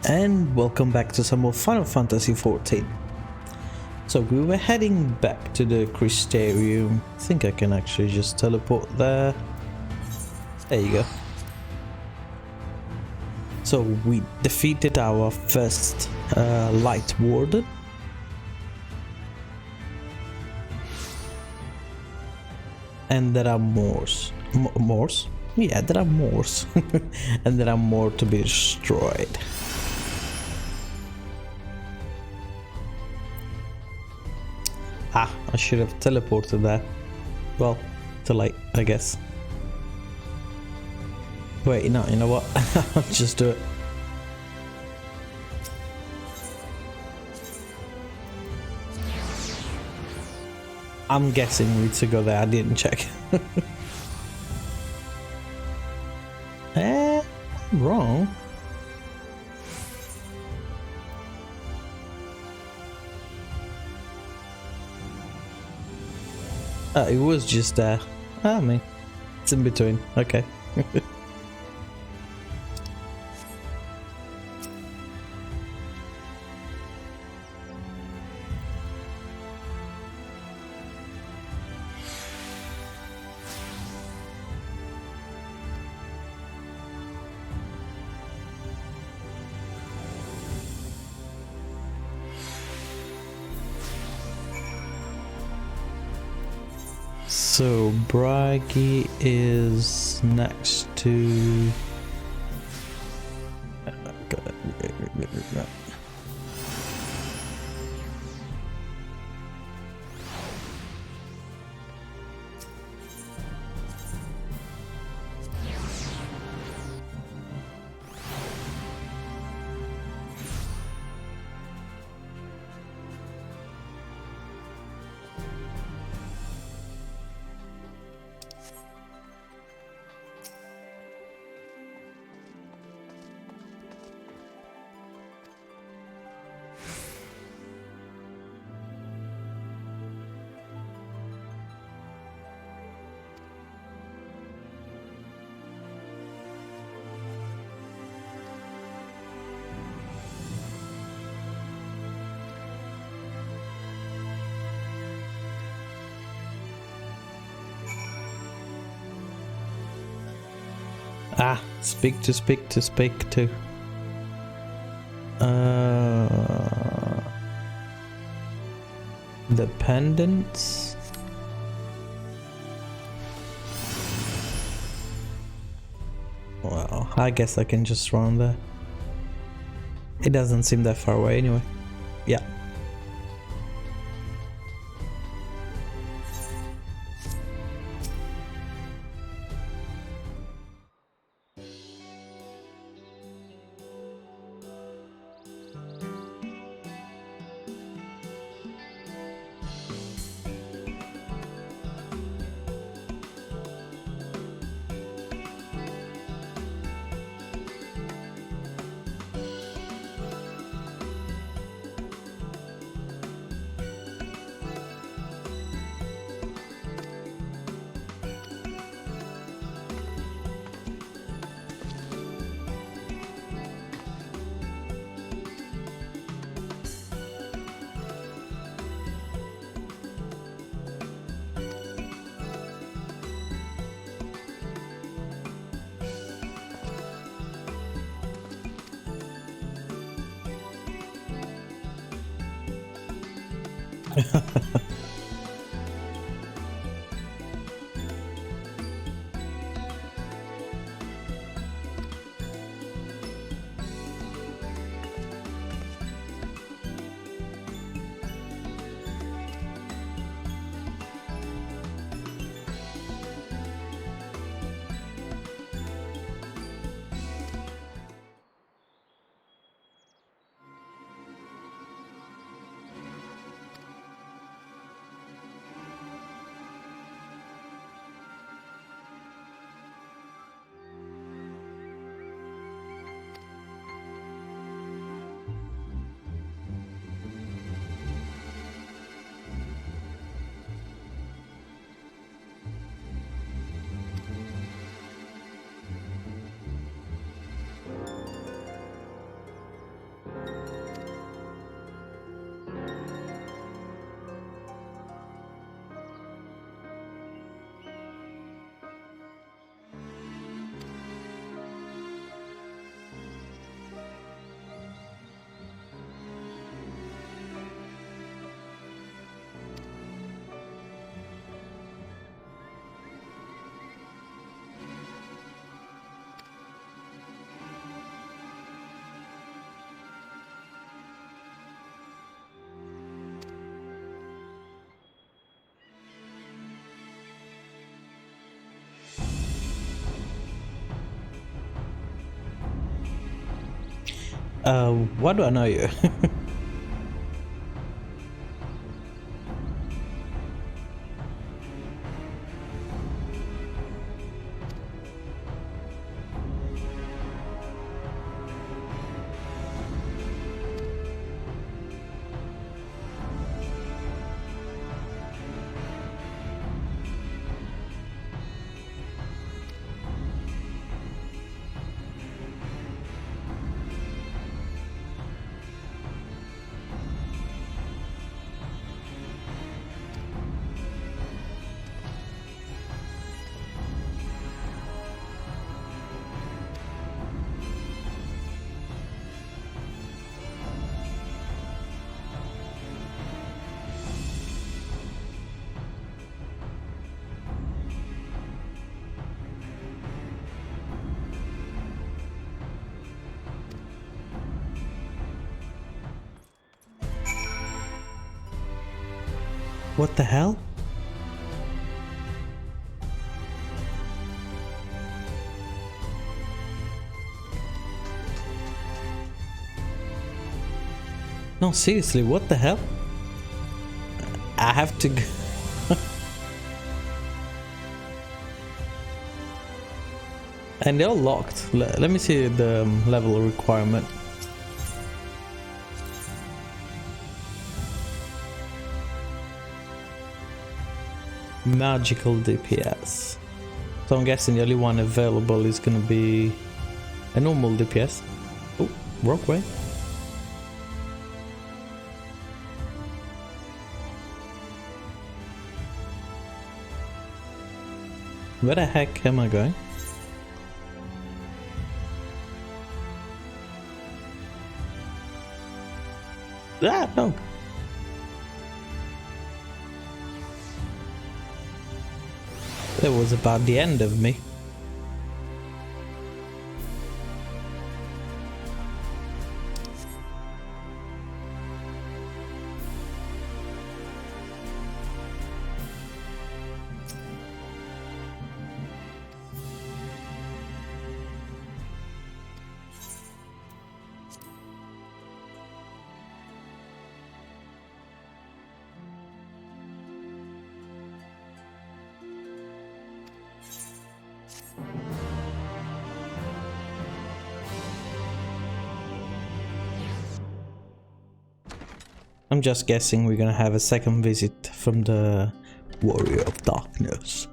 and welcome back to some more Final Fantasy XIV. So we were heading back to the Crystarium. I think I can actually just teleport there. There you go. So we defeated our first Light Warden. And there are more. Mores? Yeah, there are more. And there are more to be destroyed. Ah, I should have teleported there. Well, too late, I guess. Wait, no, you know what? I'll just do it. I'm guessing we need to go there. I didn't check. I'm wrong. It was just there. I mean, it's in between. Okay. So Bragi is next to speak to. The pendants. Well, I guess I can just run there. It doesn't seem that far away anyway. Yeah. Why do I know you? What the hell? No, seriously, what the hell? I have to go. And they're all locked. Let me see the level requirement. Magical DPS. So I'm guessing the only one available is gonna be a normal DPS. Oh, wrong way. Where the heck am I going? Ah, no. That was about the end of me. I'm just guessing we're gonna have a second visit from the Warrior of Darkness.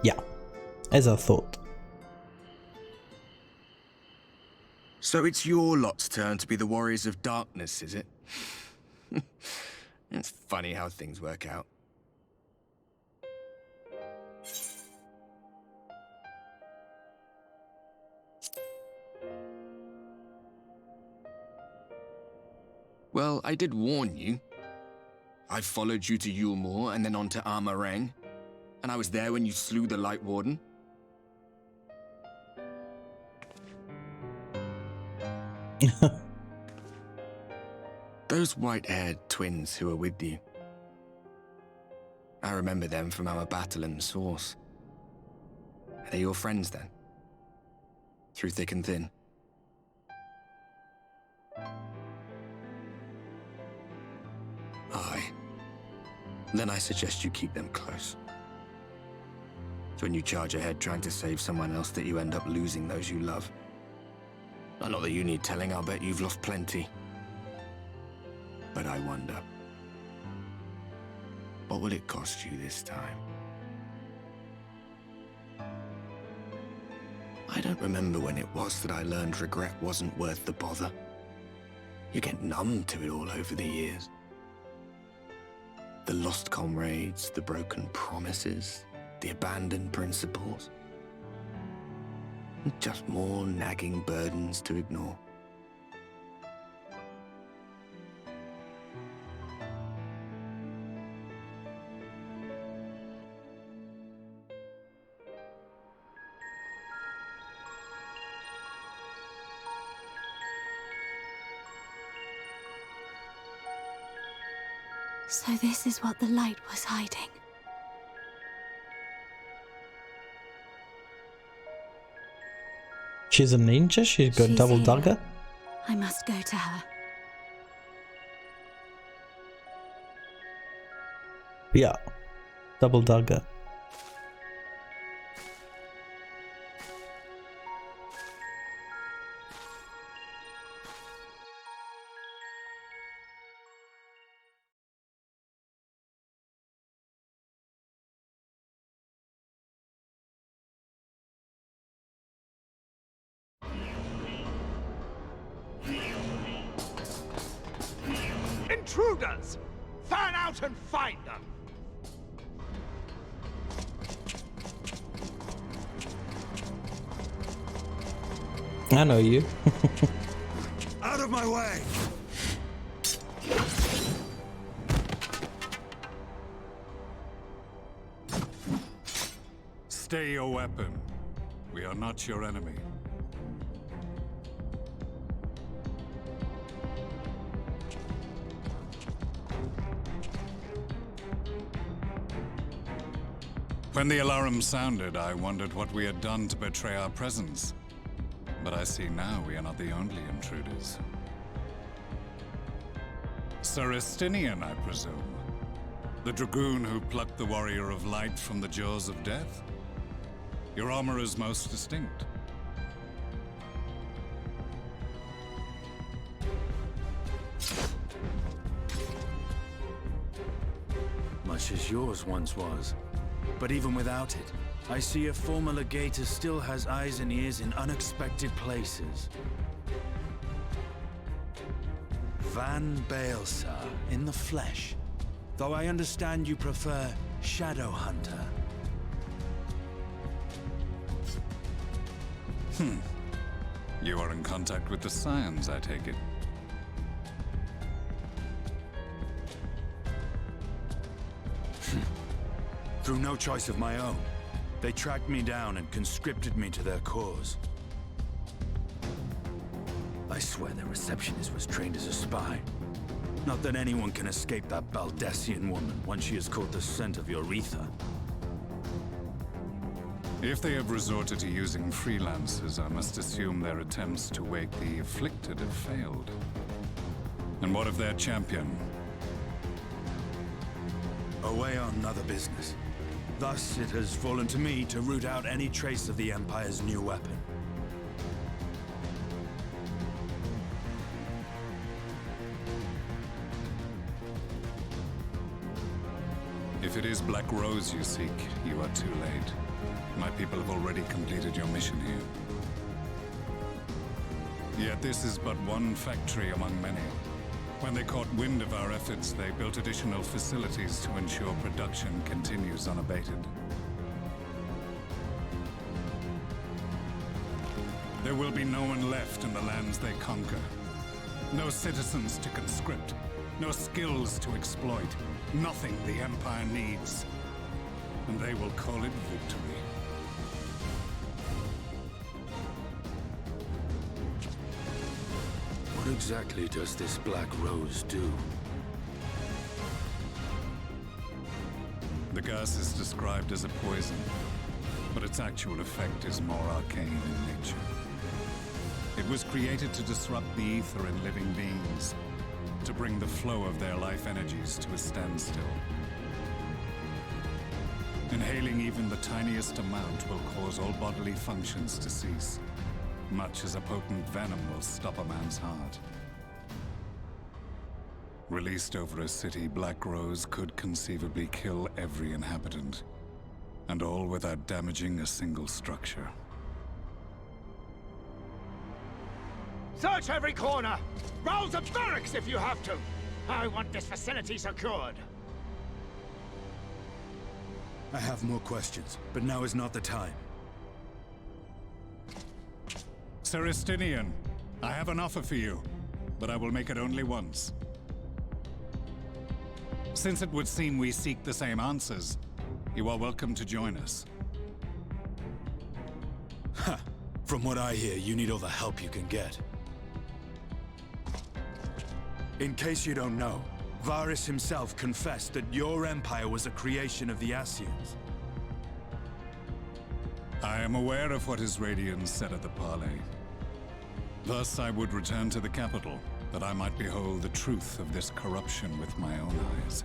Yeah, as I thought. So it's your lot's turn to be the Warriors of Darkness, is it? It's funny how things work out. Well, I did warn you. I followed you to Yulmore and then on to Armarang, and I was there when you slew the Light Warden. Those white-haired twins who were with you. I remember them from our battle in the Source. Are they your friends then? Through thick and thin? Aye. Then I suggest you keep them close. It's when you charge ahead trying to save someone else that you end up losing those you love. Not that you need telling, I'll bet you've lost plenty. But I wonder, what will it cost you this time? I don't remember when it was that I learned regret wasn't worth the bother. You get numb to it all over the years. The lost comrades, the broken promises, the abandoned principles. Just more nagging burdens to ignore. So this is what the light was hiding. She's a ninja? She's got double here. dagger? I must go to her. Yeah. Double dagger. Intruders! Fan out and find them! I know you. Out of my way! Stay your weapon. We are not your enemy. When the alarm sounded, I wondered what we had done to betray our presence. But I see now we are not the only intruders. Sir Estinian, I presume. The dragoon who plucked the warrior of light from the jaws of death? Your armor is most distinct. Much as yours once was. But even without it, I see a former legator still has eyes and ears in unexpected places. Van Baelsar, in the flesh. Though I understand you prefer Shadow Hunter. You are in contact with the Scions, I take it. Through no choice of my own, they tracked me down and conscripted me to their cause. I swear their receptionist was trained as a spy. Not that anyone can escape that Baldessian woman once she has caught the scent of your ether. If they have resorted to using freelancers, I must assume their attempts to wake the afflicted have failed. And what of their champion? Away on other business. Thus, it has fallen to me to root out any trace of the Empire's new weapon. If it is Black Rose you seek, you are too late. My people have already completed your mission here. Yet this is but one factory among many. When they caught wind of our efforts, they built additional facilities to ensure production continues unabated. There will be no one left in the lands they conquer. No citizens to conscript. No skills to exploit. Nothing the Empire needs. And they will call it victory. What exactly does this Black Rose do? The gas is described as a poison, but its actual effect is more arcane in nature. It was created to disrupt the ether in living beings, to bring the flow of their life energies to a standstill. Inhaling even the tiniest amount will cause all bodily functions to cease, much as a potent venom will stop a man's heart. Released over a city, Black Rose could conceivably kill every inhabitant, and all without damaging a single structure. Search every corner! Rouse the barracks if you have to! I want this facility secured! I have more questions, but now is not the time. Sir Estinian, I have an offer for you, but I will make it only once. Since it would seem we seek the same answers, you are welcome to join us. Ha! From what I hear, you need all the help you can get. In case you don't know, Varys himself confessed that your empire was a creation of the Ascians. I am aware of what his Radiance said at the parley. Thus I would return to the capital, that I might behold the truth of this corruption with my own eyes.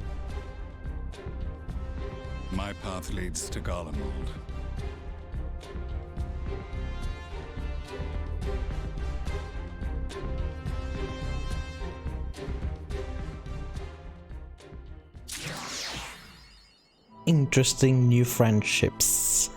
My path leads to Garlemald. Interesting new friendships.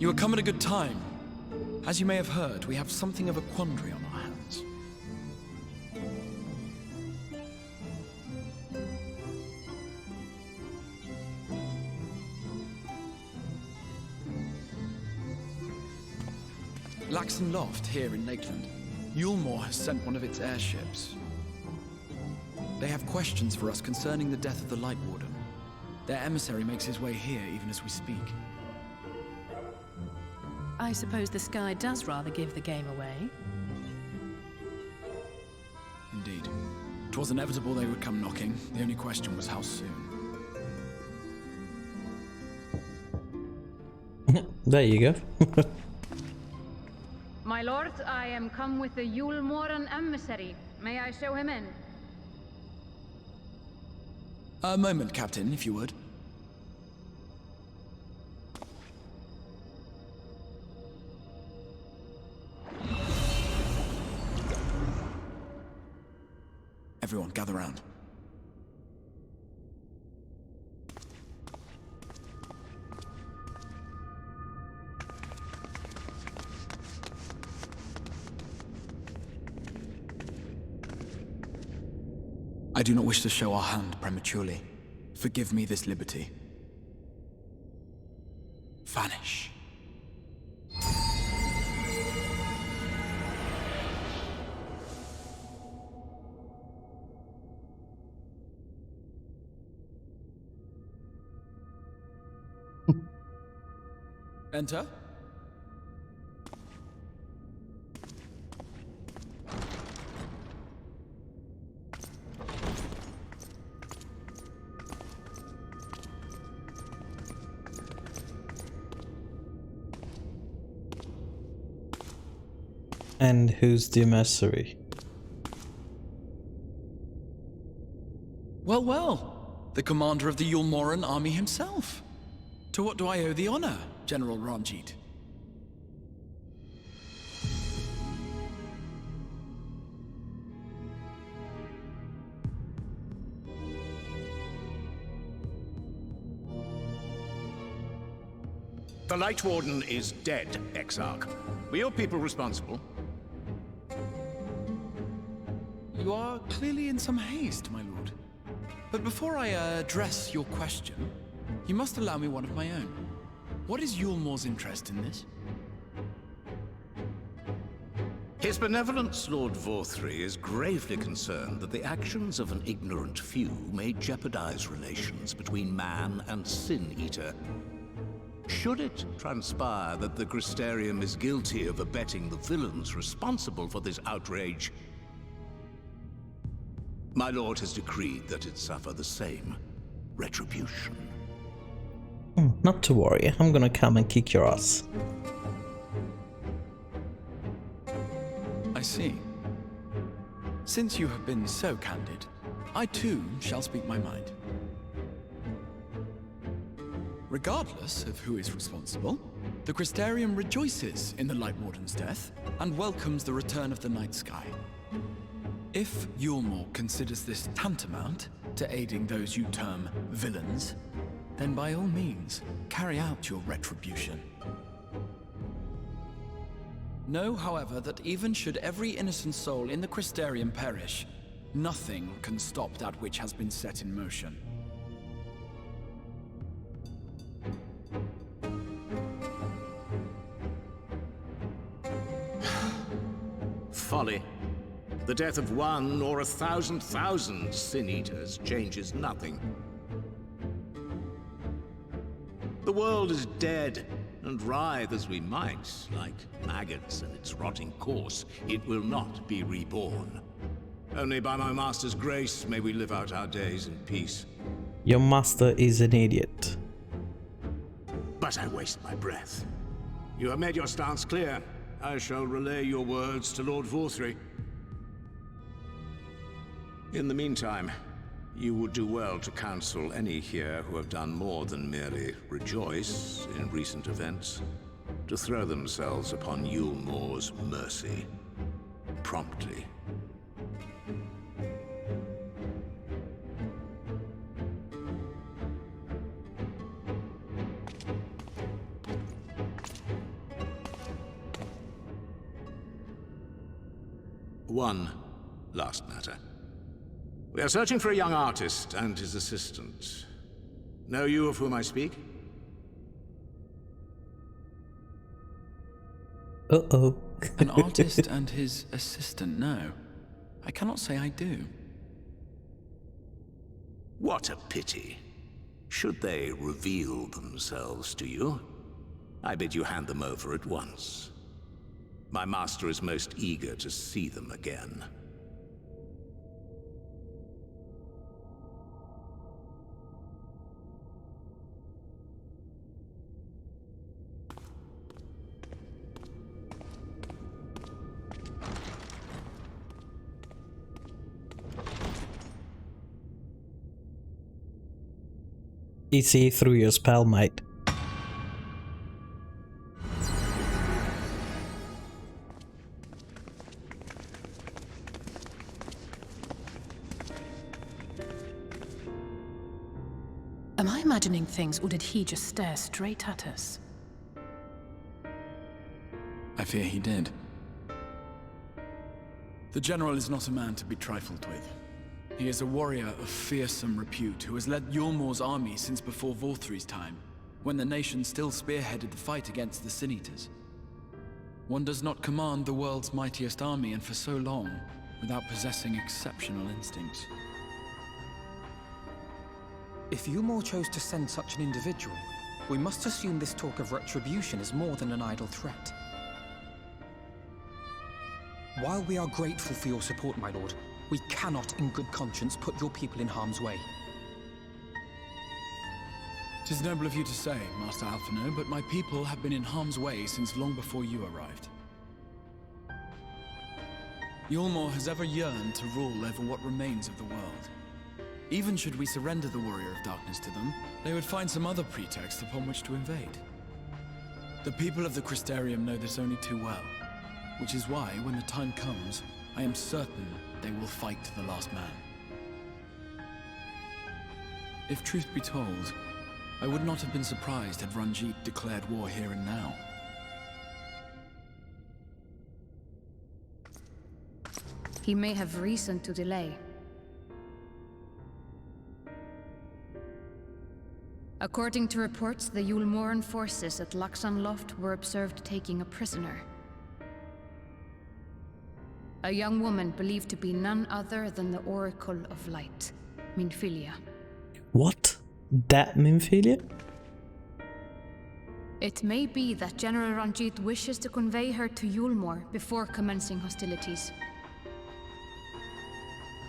You have come at a good time. As you may have heard, we have something of a quandary on our hands. Laxon Loft, here in Lakeland. Yulmore has sent one of its airships. They have questions for us concerning the death of the Light Warden. Their emissary makes his way here even as we speak. I suppose the sky does rather give the game away. Indeed. 'Twas inevitable they would come knocking. The only question was how soon. There you go. My lord, I am come with the Yulmoran emissary. May I show him in? A moment, Captain, if you would. Everyone, gather round. I do not wish to show our hand prematurely. Forgive me this liberty. Vanish. Enter. And who's the emissary? Well, well. The commander of the Yulmoran army himself. To what do I owe the honor, General Ranjit? The Light Warden is dead, Exarch. Were your people responsible? You are clearly in some haste, my lord. But before I address your question, you must allow me one of my own. What is Yulmore's interest in this? His Benevolence, Lord Vorthry, is gravely concerned that the actions of an ignorant few may jeopardize relations between man and Sin-Eater. Should it transpire that the Crystarium is guilty of abetting the villains responsible for this outrage, My lord has decreed that it suffer the same retribution. Not to worry, I'm gonna come and kick your ass. I see. Since you have been so candid, I too shall speak my mind. Regardless of who is responsible, the Crystarium rejoices in the Light Warden's death and welcomes the return of the night sky. If Yulmore considers this tantamount to aiding those you term villains, then by all means, carry out your retribution. Know, however, that even should every innocent soul in the Crystarium perish, nothing can stop that which has been set in motion. Folly. The death of one or 1,000,000 Sin-Eaters changes nothing. The world is dead, and writhe as we might, like maggots in its rotting course, it will not be reborn. Only by my master's grace may we live out our days in peace. Your master is an idiot. But I waste my breath. You have made your stance clear. I shall relay your words to Lord Vorthry. In the meantime, you would do well to counsel any here who have done more than merely rejoice in recent events, to throw themselves upon Yulmore's mercy, promptly. One last matter. We are searching for a young artist and his assistant. Know you of whom I speak? Uh-oh. An artist and his assistant, no. I cannot say I do. What a pity. Should they reveal themselves to you, I bid you hand them over at once. My master is most eager to see them again. Easy through your spell, mate. Am I imagining things, or did he just stare straight at us? I fear he did. The General is not a man to be trifled with. He is a warrior of fearsome repute who has led Yulmore's army since before Vorthry's time, when the nation still spearheaded the fight against the Sin-Eaters. One does not command the world's mightiest army, and for so long, without possessing exceptional instincts. If Yulmore chose to send such an individual, we must assume this talk of retribution is more than an idle threat. While we are grateful for your support, my lord, we cannot in good conscience put your people in harm's way. It is noble of you to say, Master Alphino, but my people have been in harm's way since long before you arrived. Yulmore has ever yearned to rule over what remains of the world. Even should we surrender the Warrior of Darkness to them, they would find some other pretext upon which to invade. The people of the Crystarium know this only too well, which is why, when the time comes, I am certain they will fight to the last man. If truth be told, I would not have been surprised had Ranjit declared war here and now. He may have reason to delay. According to reports, the Yulmoran forces at Laxan Loft were observed taking a prisoner. A young woman believed to be none other than the Oracle of Light, Minfilia. What? That Minfilia? It may be that General Ranjit wishes to convey her to Yulmore before commencing hostilities.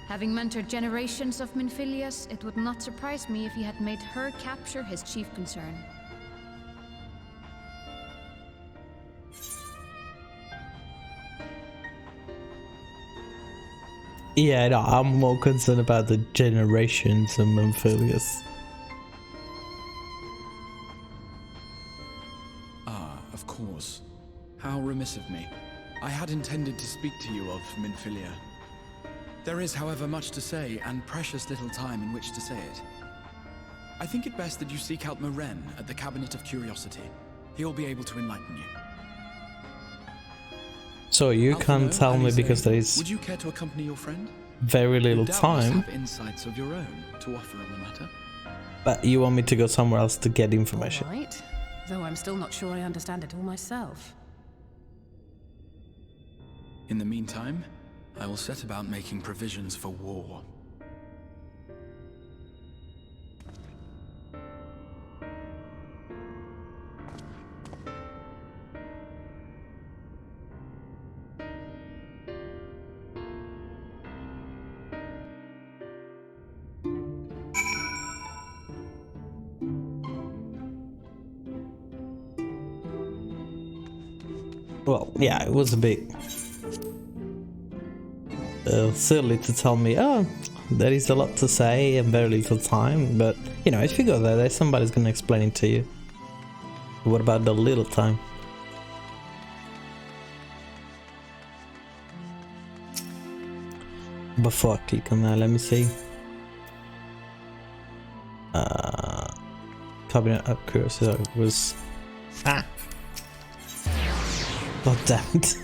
Having mentored generations of Minfilius, it would not surprise me if he had made her capture his chief concern. Yeah, no, I'm more concerned about the generations of Memphilius. Ah, of course. How remiss of me. I had intended to speak to you of Minfilia. There is, however, much to say, and precious little time in which to say it. I think it best that you seek out Maren at the Cabinet of Curiosity. He'll be able to enlighten you. So you can't tell me because there is would you care to accompany your friend? very little You doubtless time. have insights of your own to offer on the matter. But you want me to go somewhere else to get information? Right. Though I'm still not sure I understand it all myself. In the meantime, I will set about making provisions for war. Well, yeah, it was a bit silly to tell me, oh, there is a lot to say and very little time, but you know, if you go there, somebody's gonna explain it to you. What about the little time? Before I click on that, let me see. Cabinet of Curiosity was... Ah! God damn it.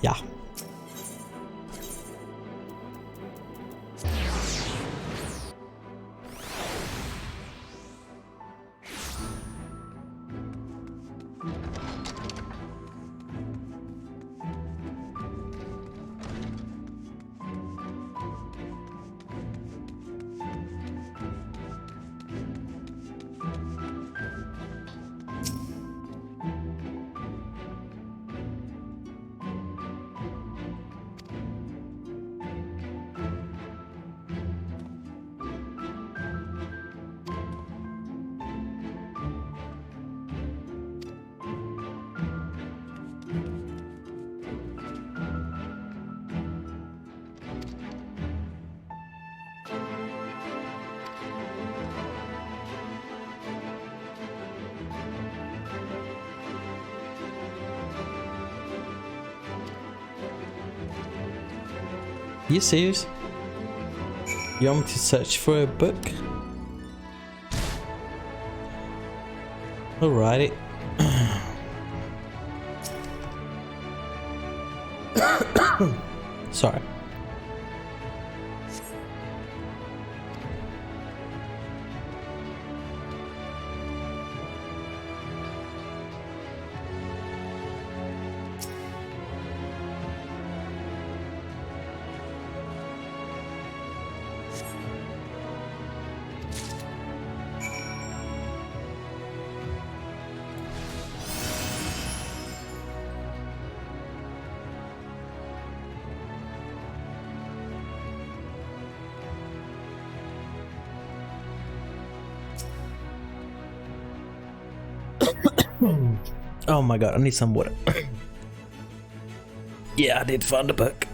Yeah. You serious? You want me to search for a book? Alrighty. Sorry. Oh my god, I need some water. Yeah, I did find a book.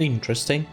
Interesting.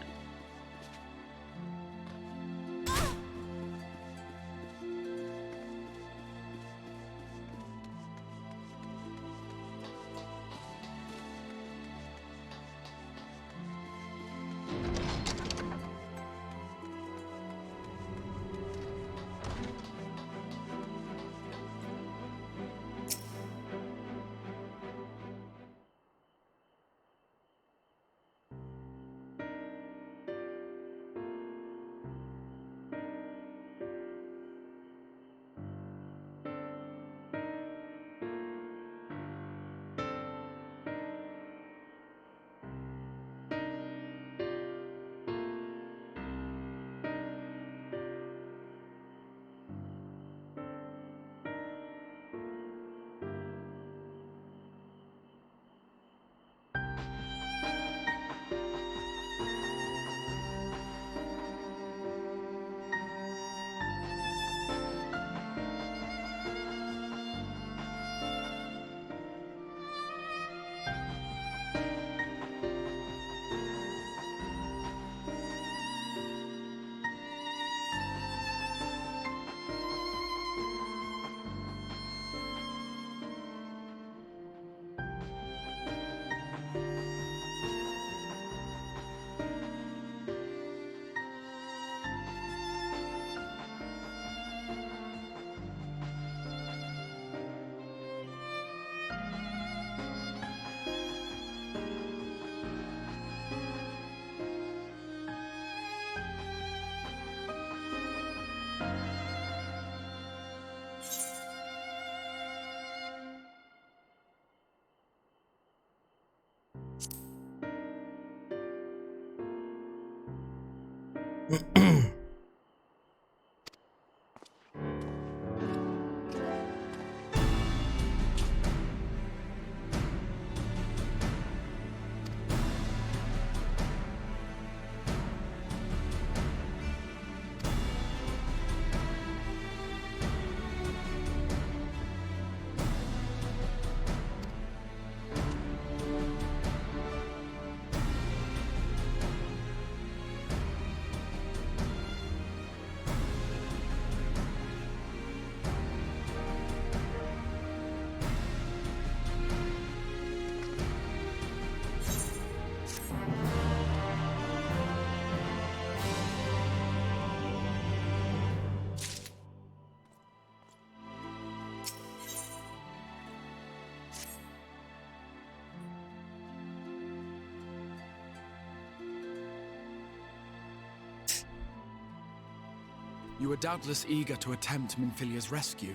You are doubtless eager to attempt Minfilia's rescue,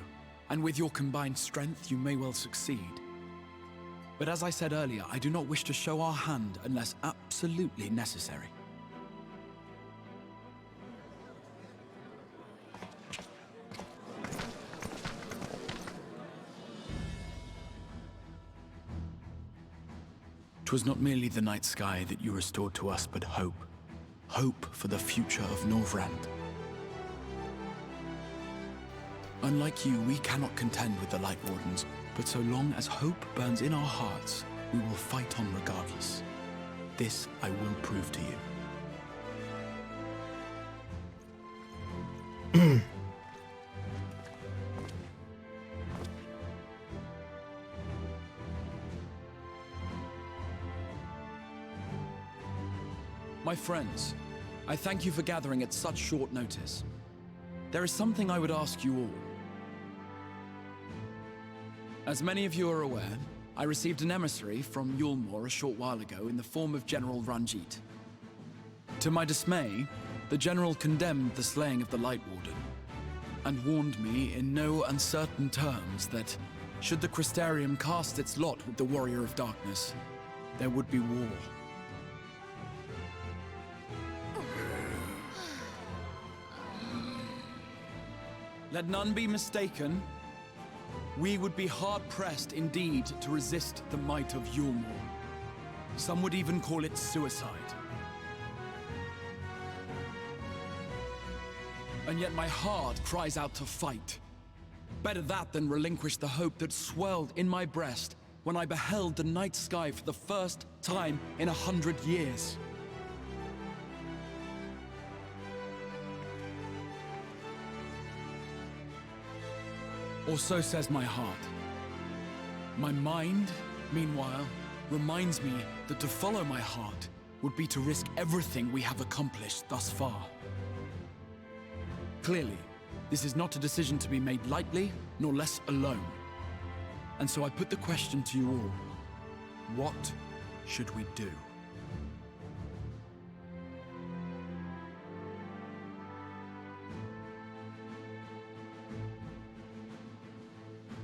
and with your combined strength, you may well succeed. But as I said earlier, I do not wish to show our hand unless absolutely necessary. Twas not merely the night sky that you restored to us, but hope. Hope for the future of Norvrandt. Unlike you, we cannot contend with the Light Wardens, but so long as hope burns in our hearts, we will fight on regardless. This I will prove to you. My friends, I thank you for gathering at such short notice. There is something I would ask you all. As many of you are aware, I received an emissary from Yulmore a short while ago in the form of General Ranjit. To my dismay, the General condemned the slaying of the Light Warden, and warned me in no uncertain terms that, should the Crystarium cast its lot with the Warrior of Darkness, there would be war. Let none be mistaken. We would be hard-pressed indeed to resist the might of Yulmore. Some would even call it suicide. And yet my heart cries out to fight. Better that than relinquish the hope that swelled in my breast when I beheld the night sky for the first time in 100 years. Or so says my heart. My mind, meanwhile, reminds me that to follow my heart would be to risk everything we have accomplished thus far. Clearly, this is not a decision to be made lightly, nor less alone. And so I put the question to you all. What should we do?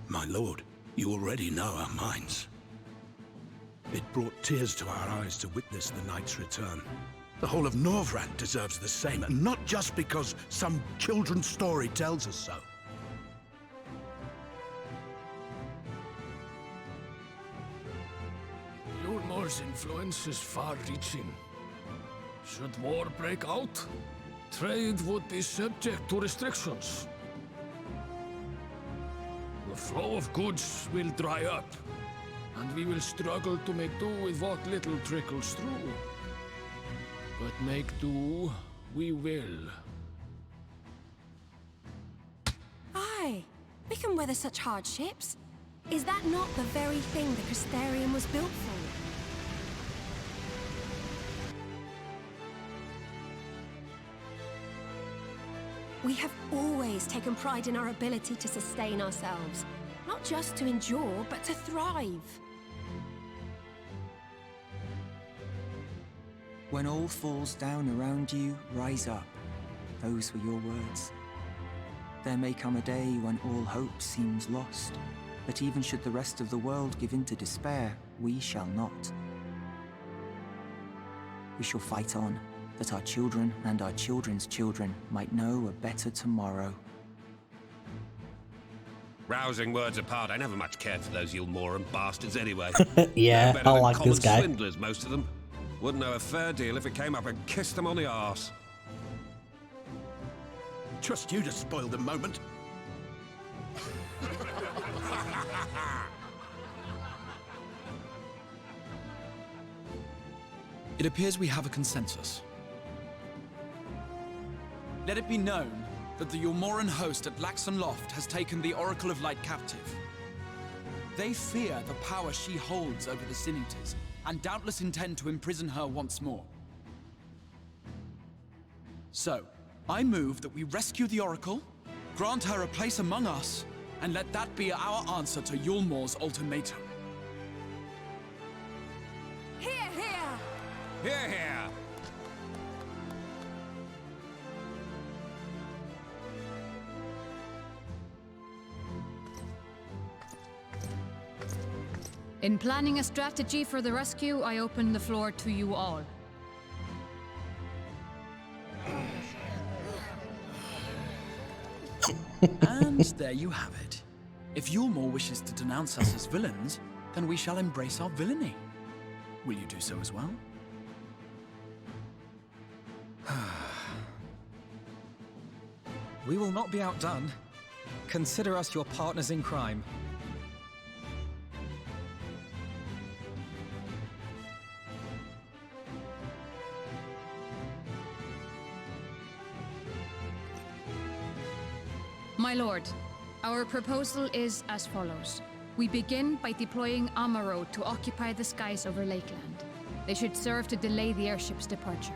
My lord, you already know our minds. It brought tears to our eyes to witness the knight's return. The whole of Norvrandt deserves the same, and not just because some children's story tells us so. Yulmor's influence is far-reaching. Should war break out, trade would be subject to restrictions. The flow of goods will dry up, and we will struggle to make do with what little trickles through. But make do, we will. Aye, we can weather such hardships. Is that not the very thing the Crystarium was built for? We have always taken pride in our ability to sustain ourselves. Not just to endure, but to thrive. When all falls down around you, rise up. Those were your words. There may come a day when all hope seems lost, but even should the rest of the world give in to despair, we shall not. We shall fight on, that our children and our children's children might know a better tomorrow. Rousing words apart, I never much cared for those Yulmoran bastards anyway. Yeah, They're better I than like common this guy. swindlers, most of them. Wouldn't know a fair deal if it came up and kissed them on the arse. Trust you to spoil the moment. It appears we have a consensus. Let it be known that the Yulmoran host at Laxon Loft has taken the Oracle of Light captive. They fear the power she holds over the Sin Eaters, and doubtless intend to imprison her once more. So, I move that we rescue the Oracle, grant her a place among us, and let that be our answer to Yulmor's ultimatum. Hear, hear! Hear, hear! In planning a strategy for the rescue, I open the floor to you all. And there you have it. If Yulmor wishes to denounce us as villains, then we shall embrace our villainy. Will you do so as well? We will not be outdone. Consider us your partners in crime. My lord, our proposal is as follows. We begin by deploying Amaro to occupy the skies over Lakeland. They should serve to delay the airship's departure.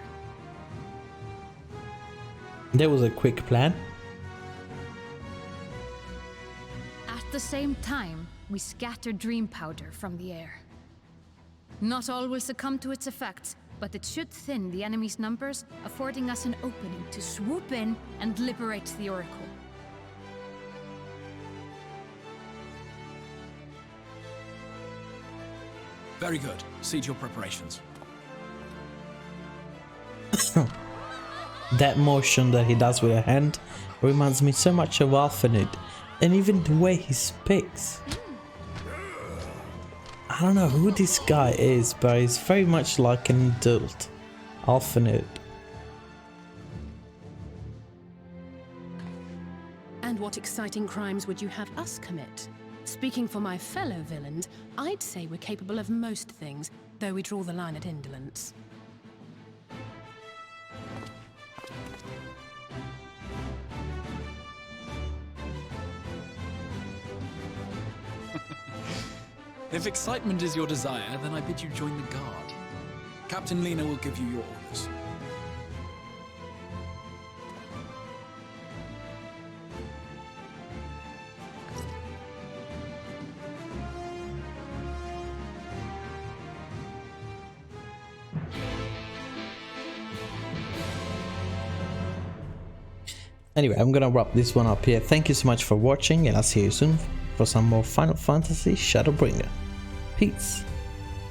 That was a quick plan. At the same time, we scatter dream powder from the air. Not all will succumb to its effects, but it should thin the enemy's numbers, affording us an opening to swoop in and liberate the Oracle. Very good. See to your preparations. That motion that he does with a hand reminds me so much of Alphanid, and even the way he speaks. I don't know who this guy is, but he's very much like an adult Alphanid. And what exciting crimes would you have us commit? Speaking for my fellow villains, I'd say we're capable of most things, though we draw the line at indolence. If excitement is your desire, then I bid you join the guard. Captain Lena will give you your orders. Anyway, I'm gonna wrap this one up here. Thank you so much for watching, and I'll see you soon for some more Final Fantasy Shadowbringer. Peace.